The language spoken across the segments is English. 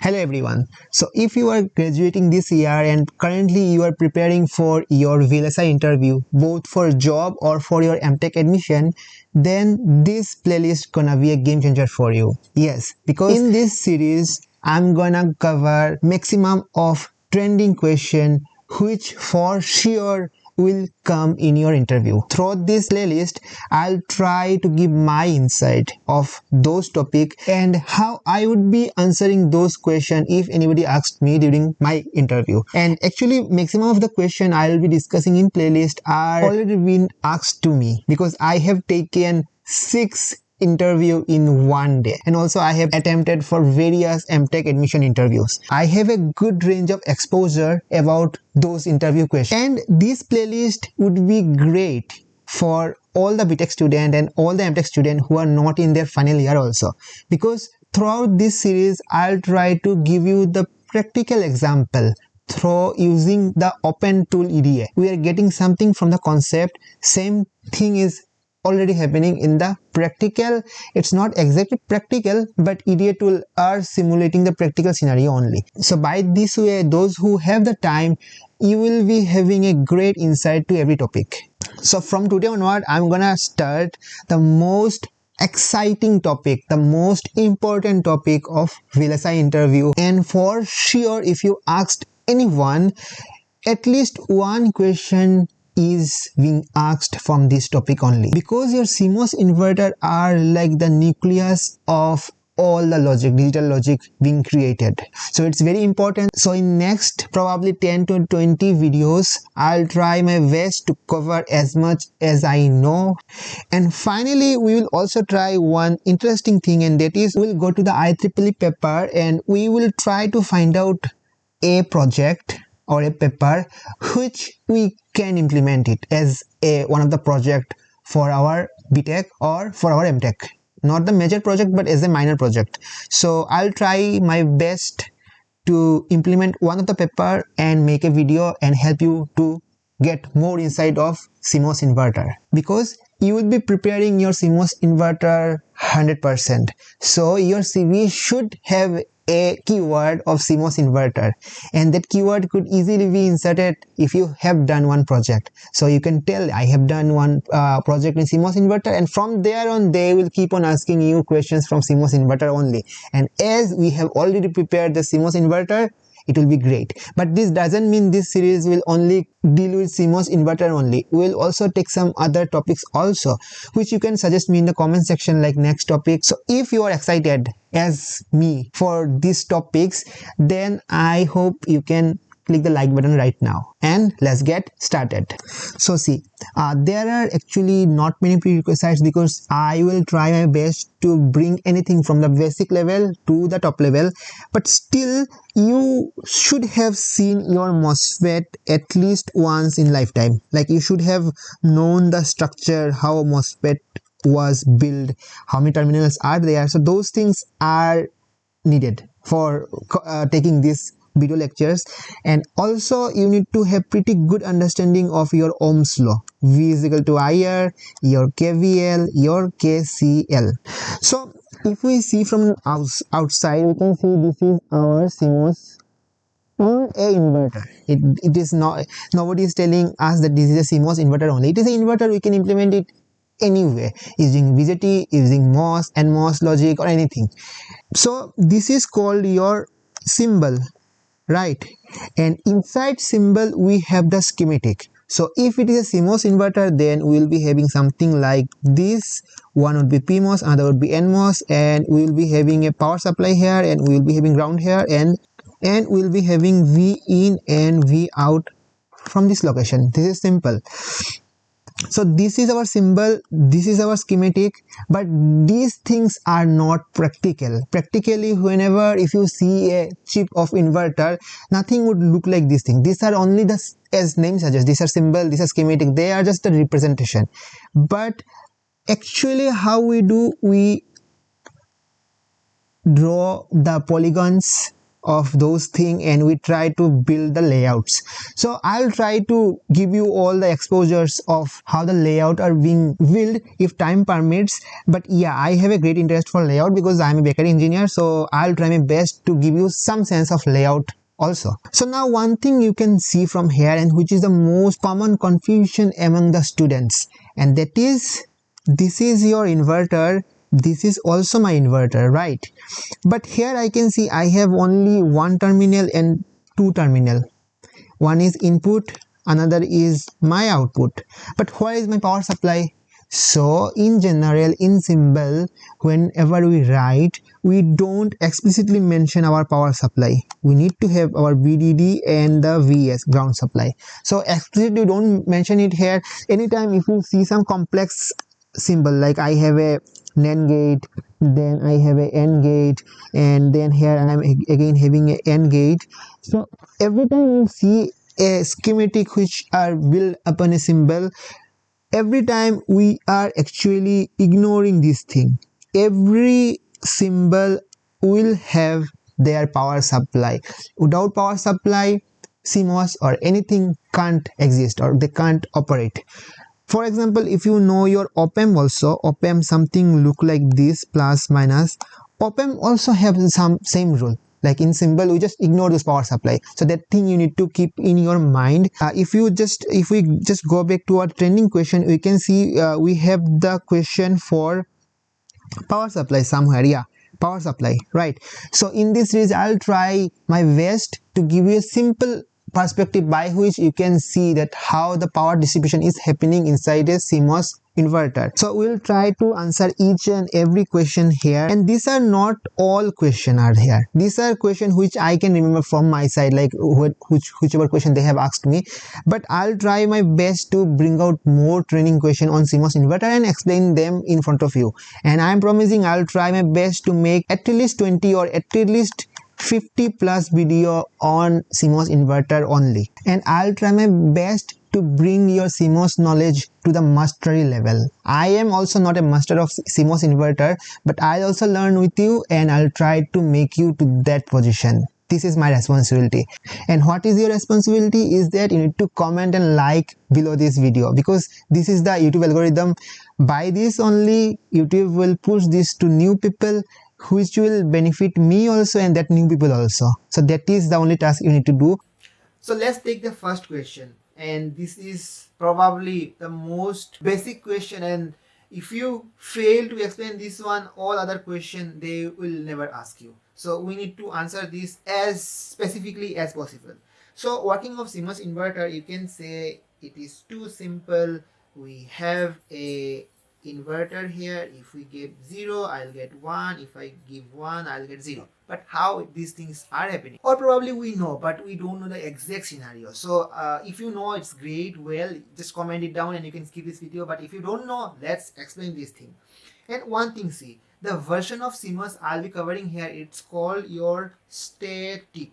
Hello everyone. So if you are graduating this year and currently you are preparing for your VLSI interview, both for job or for your MTech admission, then this playlist gonna be a game changer for you. Yes, because in this series, I'm gonna cover maximum of trending question which for sure will come in your interview. Throughout this playlist, I'll try to give my insight of those topics and how I would be answering those questions if anybody asked me during my interview. And actually, maximum of the question I'll be discussing in playlist are already been asked to me because I have taken 6 interview in one day, and also I have attempted for various MTech admission interviews. I have a good range of exposure about those interview questions, and this playlist would be great for all the BTech student and all the MTech student who are not in their final year also, because throughout this series I'll try to give you the practical example through using the open tool EDA. We are getting something from the concept. Same thing is already happening in the practical. It's not exactly practical, but EDA tool are simulating the practical scenario only. So by this way, those who have the time, you will be having a great insight to every topic. So from today onward, I'm gonna start the most exciting topic, the most important topic of VLSI interview. And for sure, if you asked anyone, at least one question is being asked from this topic only, because your CMOS inverter are like the nucleus of all the logic, digital logic being created. So it's very important. So in next probably 10 to 20 videos, I'll try my best to cover as much as I know. And finally, we will also try one interesting thing, and that is we'll go to the IEEE paper and we will try to find out a project or a paper which we can implement it as one of the project for our BTech or for our MTech. Not the major project, but as a minor project. So I'll try my best to implement one of the paper and make a video and help you to get more insight of CMOS inverter, because you will be preparing your CMOS inverter 100%. So your CV should have a keyword of CMOS inverter, and that keyword could easily be inserted if you have done one project. So you can tell I have done one project in CMOS inverter, and from there on they will keep on asking you questions from CMOS inverter only. And as we have already prepared the CMOS inverter, it will be great. But this doesn't mean this series will only deal with CMOS inverter only. We will also take some other topics also, which you can suggest me in the comment section like next topic. So if you are excited as me for these topics, then I hope you can click the like button right now, and let's get started. So see, there are actually not many prerequisites, because I will try my best to bring anything from the basic level to the top level, but still you should have seen your MOSFET at least once in lifetime. Like you should have known the structure, how a MOSFET was built, how many terminals are there. So those things are needed for taking this video lectures. And also you need to have pretty good understanding of your Ohm's law, V is equal to IR, your KVL, your KCL. So if we see from outside, we can see this is our CMOS or a inverter. It is not, nobody is telling us that this is a CMOS inverter only. It is an inverter. We can implement it anyway using BJT, using MOS and MOS logic or anything. So this is called your symbol, right? And inside symbol we have the schematic. So if it is a CMOS inverter, then we will be having something like this. One would be PMOS, another would be NMOS, and we will be having a power supply here, and we will be having ground here, and we will be having V in and V out from this location. This is simple. So this is our symbol, this is our schematic, but these things are not practical. Practically, whenever if you see a chip of inverter, nothing would look like this thing. These are only the, as name suggests, these are symbol, these are schematic, they are just a representation. But actually how we do, we draw the polygons of those things and we try to build the layouts. So I'll try to give you all the exposures of how the layout are being built if time permits. But yeah, I have a great interest for layout because I'm a bakery engineer, so I'll try my best to give you some sense of layout also. So now one thing you can see from here, and which is the most common confusion among the students, and that is, this is your inverter, this is also my inverter, right? But here I can see I have only one terminal and two terminal. One is input, another is my output. But where is my power supply? So in general, in symbol, whenever we write, we don't explicitly mention our power supply. We need to have our VDD and the VS, ground supply. So explicitly don't mention it here. Anytime if you see some complex symbol, like I have a NAND gate, then I have a AND gate, and then here I am again having a AND gate. So every time you see a schematic which are built upon a symbol, every time we are actually ignoring this thing. Every symbol will have their power supply. Without power supply, CMOS or anything can't exist, or they can't operate. For example, if you know your op-amp also, op-amp something look like this, plus minus, op-amp also have some same rule. Like in symbol, we just ignore this power supply. So that thing you need to keep in your mind. If we just go back to our trending question, we can see we have the question for power supply somewhere. Yeah, power supply, right? So in this series, I'll try my best to give you a simple perspective by which you can see that how the power distribution is happening inside a CMOS inverter. So we'll try to answer each and every question here, and these are not all question are here. These are questions which I can remember from my side, like whichever question they have asked me. But I'll try my best to bring out more training question on CMOS inverter and explain them in front of you. And I'm promising I'll try my best to make at least 20 or at least 50 plus video on CMOS inverter only, and I'll try my best to bring your CMOS knowledge to the mastery level. I am also not a master of CMOS inverter, but I'll also learn with you and I'll try to make you to that position. This is my responsibility. And what is your responsibility is that you need to comment and like below this video, because this is the YouTube algorithm. By this only YouTube will push this to new people, which will benefit me also and that new people also. So that is the only task you need to do. So let's take the first question, and this is probably the most basic question, and if you fail to explain this one, all other question they will never ask you. So we need to answer this as specifically as possible. So working of CMOS inverter, you can say it is too simple. We have a inverter here. If we give 0, I'll get 1. If I give 1, I'll get 0. But how these things are happening, or probably we know, but we don't know the exact scenario. So if you know, it's great. Well, just comment it down and you can skip this video. But if you don't know, let's explain this thing. And one thing, see, the version of CMOS I'll be covering here, it's called your static.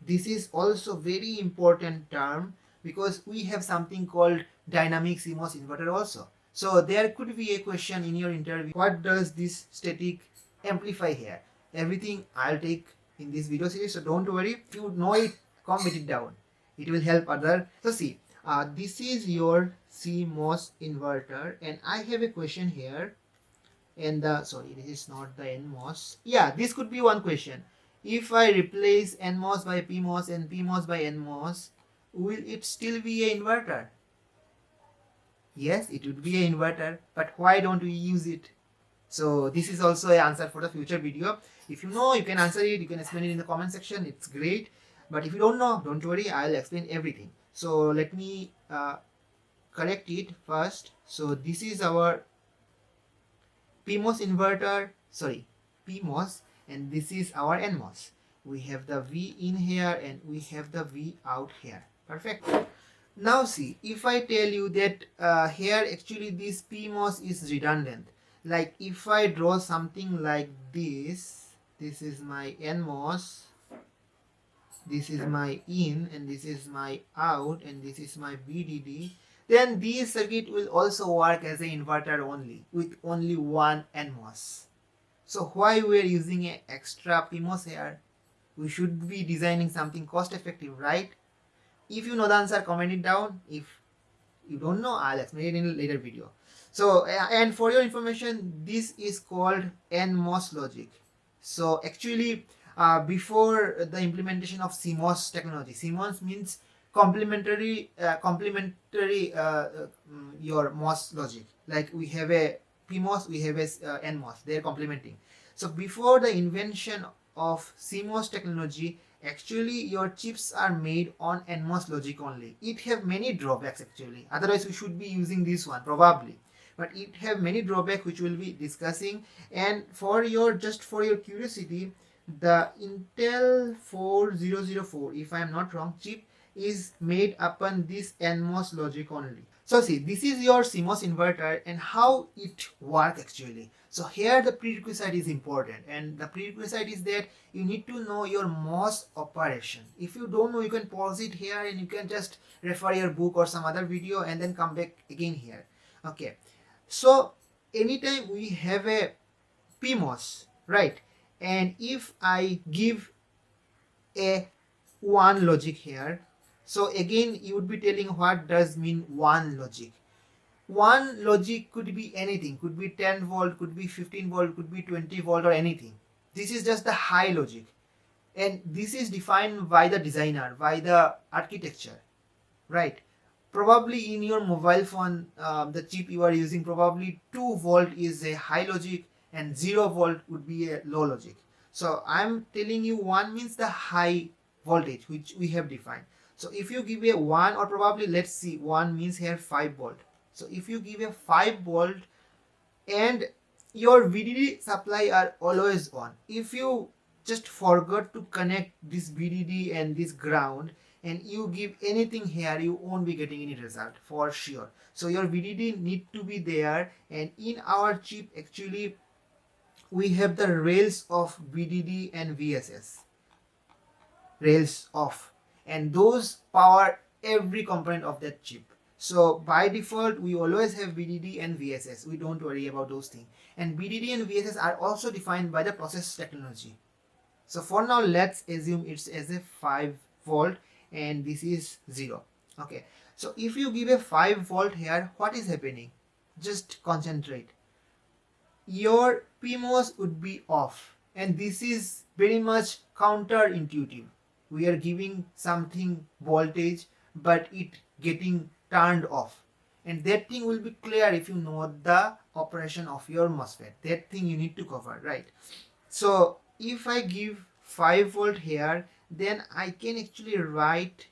This is also very important term, because we have something called dynamic CMOS inverter also. So there could be a question in your interview, what does this static amplify here? Everything I'll take in this video series, so don't worry. If you know it, comment it down. It will help other. So see, this is your CMOS inverter, and I have a question here. And sorry, this is not the NMOS. Yeah, this could be one question. If I replace NMOS by PMOS and PMOS by NMOS, will it still be an inverter? Yes, it would be an inverter, but why don't we use it? So this is also an answer for the future video. If you know, you can answer it, you can explain it in the comment section, it's great. But if you don't know, don't worry, I'll explain everything. So let me correct it first. So this is our PMOS inverter, sorry, PMOS, and this is our NMOS. We have the V in here and we have the V out here. Perfect. Now see, if I tell you that here actually this PMOS is redundant. Like if I draw something like this, this is my NMOS, this is my in, and this is my out, and this is my VDD, then this circuit will also work as an inverter only, with only one NMOS. So why we are using an extra PMOS here? We should be designing something cost effective, right? If you know the answer, comment it down. If you don't know, I'll explain it in a later video. So and for your information, this is called NMOS logic. So actually before the implementation of CMOS technology, CMOS means complementary your MOS logic. Like we have a PMOS, we have a NMOS, they're complementing. So before the invention of CMOS technology, actually your chips are made on NMOS logic only. It have many drawbacks actually, otherwise we should be using this one probably, but it have many drawbacks which we'll be discussing. And for your curiosity, the Intel 4004, if I am not wrong, chip is made upon this NMOS logic only. So see, this is your CMOS inverter and how it works actually. So here the prerequisite is important, and the prerequisite is that you need to know your MOS operation. If you don't know, you can pause it here and you can just refer your book or some other video and then come back again here. Okay, so anytime we have a PMOS, right, and if I give a one logic here, so again you would be telling what does mean one logic. One logic could be anything, could be 10 volt, could be 15 volt, could be 20 volt or anything. This is just the high logic, and this is defined by the designer, by the architecture, right? Probably in your mobile phone, the chip you are using, probably 2 volt is a high logic and 0 volt would be a low logic. So I'm telling you 1 means the high voltage which we have defined. So if you give a 1, or probably let's see, 1 means here 5 volt. So if you give a 5 volt and your VDD supply are always on, if you just forgot to connect this VDD and this ground and you give anything here, you won't be getting any result for sure. So your VDD need to be there, and in our chip actually we have the rails of VDD and VSS, rails off, and those power every component of that chip. So by default we always have VDD and VSS, we don't worry about those things. And VDD and VSS are also defined by the process technology. So for now let's assume it's as a 5 volt and this is 0. Okay, so if you give a 5 volt here, what is happening? Just concentrate. Your PMOS would be off, and this is very much counterintuitive. We are giving something voltage but it getting turned off, and that thing will be clear if you know the operation of your MOSFET. That thing you need to cover, right? So if I give 5 volt here, then I can actually write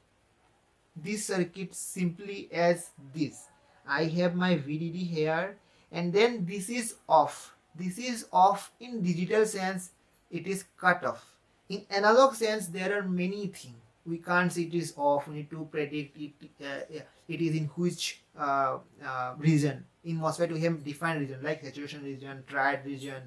this circuit simply as this. I have my VDD here, and then this is off. This is off in digital sense, it is cut off. In analog sense, there are many things. We can't say it is off, we need to predict it, it is in which region. In MOSFET we have defined region like saturation region, triad region.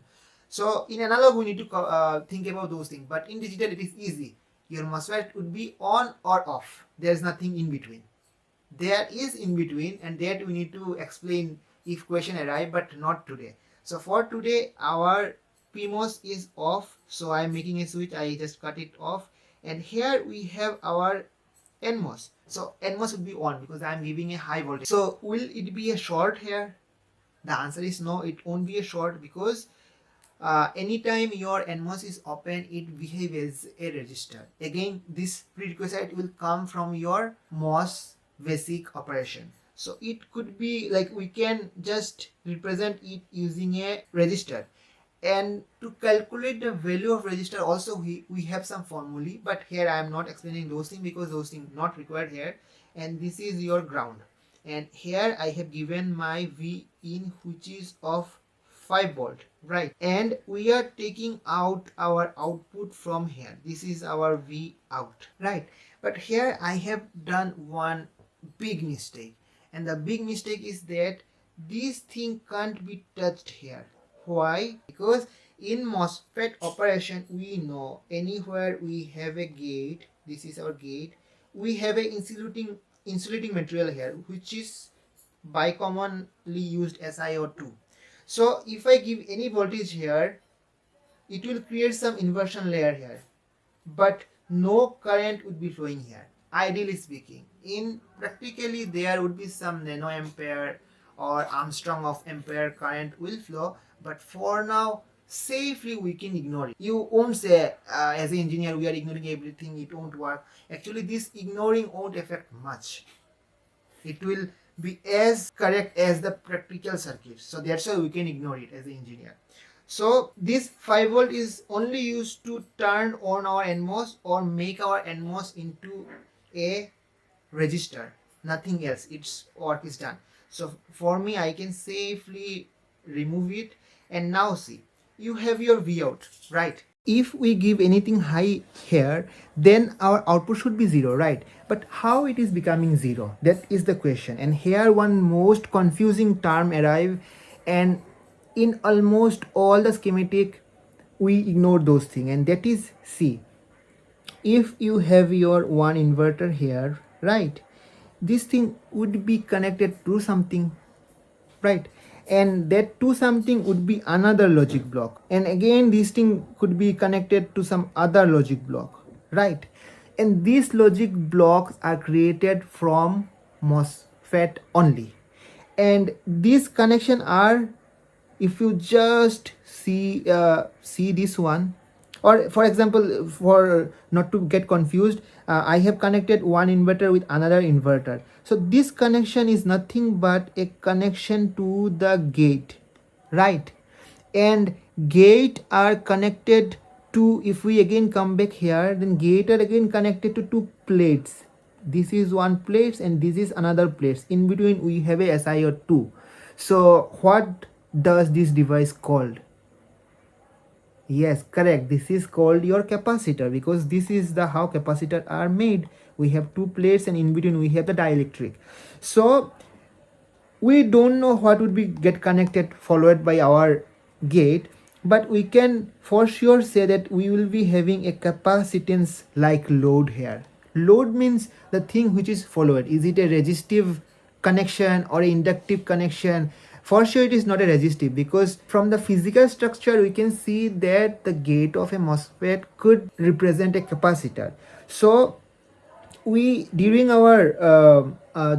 So in analog we need to think about those things, but in digital it is easy. Your MOSFET would be on or off. There is nothing in between. There is in between, and that we need to explain if question arrive, but not today. So for today our PMOS is off, so I am making a switch, I just cut it off, and here we have our NMOS. So NMOS would be on because I am giving a high voltage. So will it be a short here? The answer is no, it won't be a short, because anytime your NMOS is open, it behaves as a resistor. Again, this prerequisite will come from your MOS basic operation. So it could be like, we can just represent it using a resistor. And to calculate the value of resistor also we have some formulae, but here I am not explaining those things because those things not required here. And this is your ground, and here I have given my V in, which is of 5 volt, right? And we are taking out our output from here. This is our V out, right? But here I have done one big mistake, and the big mistake is that this thing can't be touched here. Why? Because in MOSFET operation we know anywhere we have a gate, this is our gate, we have a insulating material here, which is by commonly used SiO2. So if I give any voltage here, it will create some inversion layer here. but no current would be flowing here, ideally speaking. In practically there would be some nanoampere or Armstrong of ampere current will flow, but for now safely we can ignore it. You won't say as an engineer we are ignoring everything, it won't work. Actually this ignoring won't affect much, it will be as correct as the practical circuit, so that's why we can ignore it as an engineer. So this 5 volt is only used to turn on our NMOS or make our NMOS into a resistor, nothing else, its work is done. So for me I can safely remove it. And now see, you have your Vout, right? If we give anything high here, then our output should be 0, right? But how it is becoming 0, that is the question. And here one most confusing term arrive, and in almost all the schematic we ignore those things, and that is, see, if you have your one inverter here, right, this thing would be connected to something, right, and that to something would be another logic block, and again this thing could be connected to some other logic block, right, and these logic blocks are created from MOSFET only. And these connection are, if you just see this one, or for example, for not to get confused, I have connected one inverter with another inverter. So this connection is nothing but a connection to the gate, right? And gate are connected to, if we again come back here, then gate are again connected to two plates. This is one plate and this is another plate. In between we have a SiO2. So what does this device called? Yes, correct, this is called your capacitor, because this is the how capacitor are made. We have two plates and in between we have the dielectric. So we don't know what would be get connected followed by our gate, but we can for sure say that we will be having a capacitance like load here. Load means the thing which is followed. Is it a resistive connection or inductive connection? For sure it is not a resistive, because from the physical structure we can see that the gate of a MOSFET could represent a capacitor. So we, during our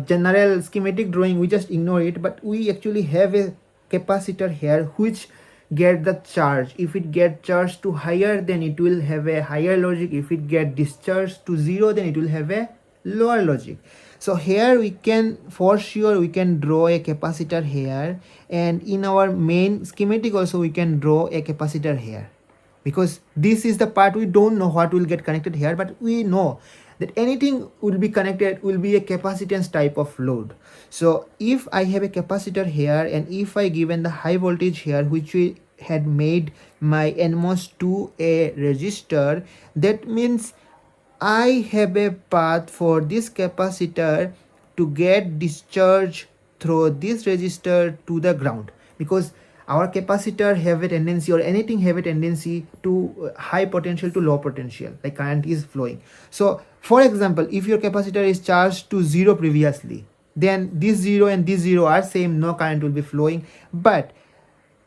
general schematic drawing, we just ignore it, but we actually have a capacitor here which get the charge. If it get charged to higher, then it will have a higher logic. If it get discharged to 0, then it will have a lower logic. So here we can, for sure we can draw a capacitor here, and in our main schematic also we can draw a capacitor here, because this is the part we don't know what will get connected here, but we know that anything will be connected will be a capacitance type of load. So if I have a capacitor here, and if I given the high voltage here which we had made my NMOS to a resistor, that means I have a path for this capacitor to get discharged through this resistor to the ground, because our capacitor have a tendency, or anything have a tendency to high potential to low potential, like current is flowing. So for example, if your capacitor is charged to 0 previously, then this 0 and this 0 are same, no current will be flowing. But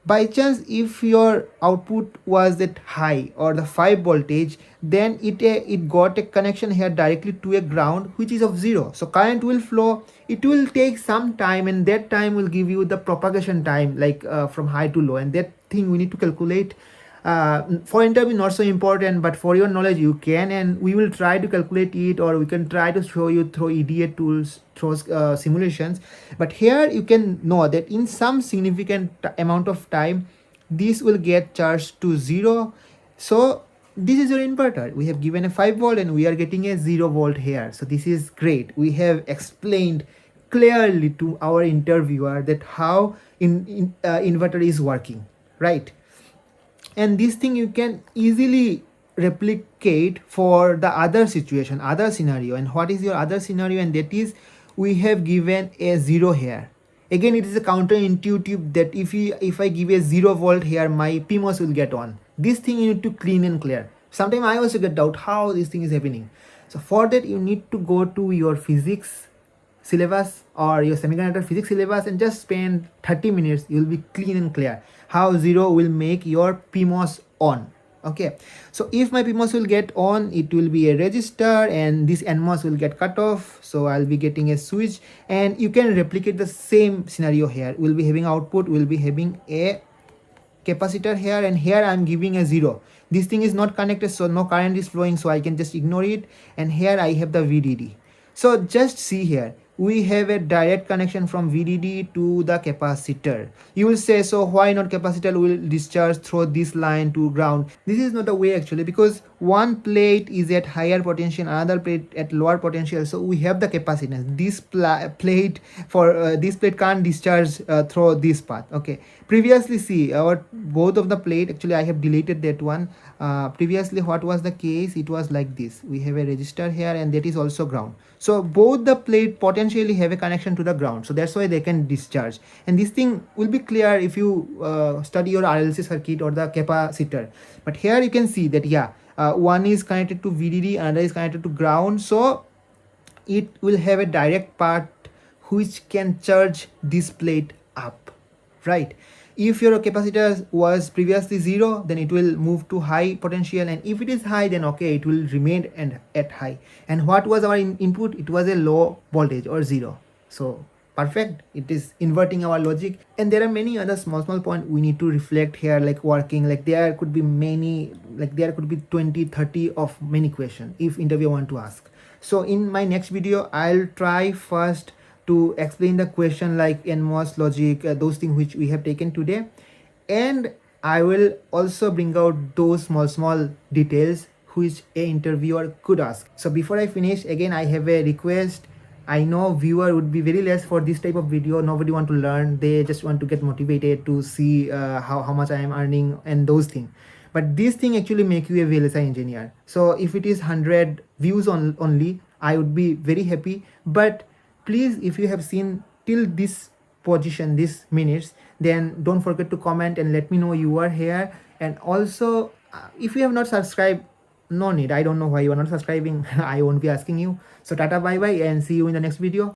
by chance if your output was that high or the 5 voltage, then it got a connection here directly to a ground which is of 0, so current will flow. It will take some time, and that time will give you the propagation time, like from high to low, and that thing we need to calculate. For interview not so important, but for your knowledge you can, and we will try to calculate it, or we can try to show you through EDA tools, through simulations. But here you can know that in some significant amount of time this will get charged to 0. So this is your inverter. We have given a 5 volt and we are getting a 0 volt here. So this is great. We have explained clearly to our interviewer that how inverter is working, right? And this thing you can easily replicate for the other situation, other scenario. And what is your other scenario? And that is, we have given a 0 here. Again, it is a counterintuitive that if I give a 0 volt here, my PMOS will get on. This thing you need to clean and clear. Sometimes I also get doubt how this thing is happening. So for that you need to go to your physics syllabus or your semiconductor physics syllabus and just spend 30 minutes. You will be clean and clear how 0 will make your PMOS on. Okay, so if my PMOS will get on, it will be a register and this NMOS will get cut off, so I'll be getting a switch. And you can replicate the same scenario here. We'll be having output, we'll be having a capacitor here, and here I'm giving a 0. This thing is not connected, so no current is flowing, so I can just ignore it. And here I have the VDD. So just see here, we have a direct connection from VDD to the capacitor. You will say, so why not capacitor will discharge through this line to ground? This is not the way actually, because one plate is at higher potential, another plate at lower potential, so we have the capacitance. This plate for this plate can't discharge through this path. Okay, previously see our both of the plate, actually I have deleted that one. Previously what was the case, it was like this, we have a resistor here and that is also ground, so both the plate potentially have a connection to the ground, so that's why they can discharge. And this thing will be clear if you study your RLC circuit or the capacitor. But here you can see that yeah, one is connected to VDD, another is connected to ground, so it will have a direct part which can charge this plate up, right? If your capacitor was previously 0, then it will move to high potential, and if it is high, then okay, it will remain and at high. And what was our input? It was a low voltage or 0. So perfect, it is inverting our logic. And there are many other small points we need to reflect here, like working, like there could be many, like there could be 20-30 of many questions if interviewer want to ask. So in my next video, I'll try first to explain the question like NMOS logic, those things which we have taken today, and I will also bring out those small details which a interviewer could ask. So before I finish, again I have a request. I know viewer would be very less for this type of video. Nobody want to learn, they just want to get motivated to see how much I am earning and those things. But this thing actually make you a VLSI engineer. So if it is 100 views only, I would be very happy. But please, if you have seen till this position, this minutes, then don't forget to comment and let me know you are here. And also if you have not subscribed, no need, I don't know why you are not subscribing. I won't be asking you. So tata, bye bye, and see you in the next video.